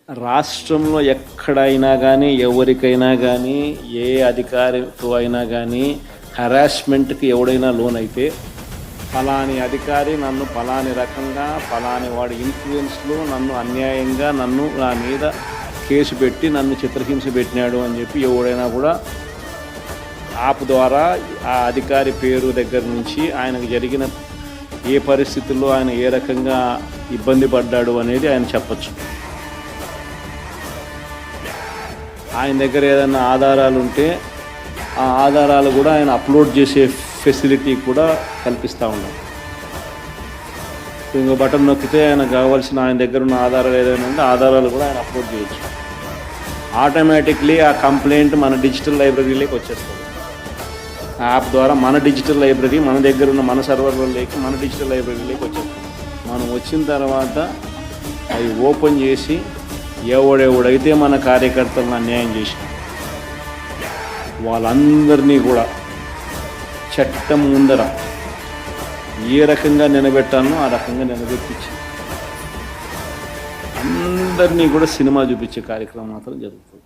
రాష్ట్రంలో ఎక్కడైనా కానీ ఎవరికైనా కానీ ఏ అధికారితో అయినా కానీ హరాస్మెంట్కి ఎవడైనా లోన్ అయితే ఫలాని అధికారి నన్ను ఫలాని రకంగా ఫలాని వాడి ఇన్ఫ్లుయెన్స్లో నన్ను అన్యాయంగా నా మీద కేసు పెట్టి నన్ను చిత్రహింస పెట్టినాడు అని చెప్పి ఎవడైనా కూడా యాప్ ద్వారా ఆ అధికారి పేరు దగ్గర నుంచి ఆయనకు జరిగిన ఏ పరిస్థితుల్లో ఆయన ఏ రకంగా ఇబ్బంది పడ్డాడు అనేది ఆయన చెప్పచ్చు. ఆయన దగ్గర ఏదైనా ఆధారాలు ఉంటే ఆ ఆధారాలు కూడా ఆయన అప్లోడ్ చేసే ఫెసిలిటీ కూడా కల్పిస్తూ ఉన్నాం. ఇంకో బటన్ నొక్కితే ఆయన కావాల్సిన ఆయన దగ్గర ఉన్న ఆధారాలు ఏదైనా ఉంటే ఆధారాలు కూడా ఆయన అప్లోడ్ చేయొచ్చు. ఆటోమేటిక్లీ ఆ కంప్లైంట్ మన డిజిటల్ లైబ్రరీలోకి వచ్చేస్తుంది. ఆ యాప్ ద్వారా మన డిజిటల్ లైబ్రరీ మన దగ్గర ఉన్న మన సర్వర్లోకి మన డిజిటల్ లైబ్రరీలోకి వచ్చేస్తుంది. మనం వచ్చిన తర్వాత అవి ఓపెన్ చేసి ఎవడెవడైతే మన కార్యకర్తలను అన్యాయం చేసి వాళ్ళందరినీ కూడా చట్టం ముందర ఏ రకంగా నిలబెట్టానో ఆ రకంగా నిలబెట్టించి అందరినీ కూడా సినిమా చూపించే కార్యక్రమం మాత్రం జరుగుతుంది.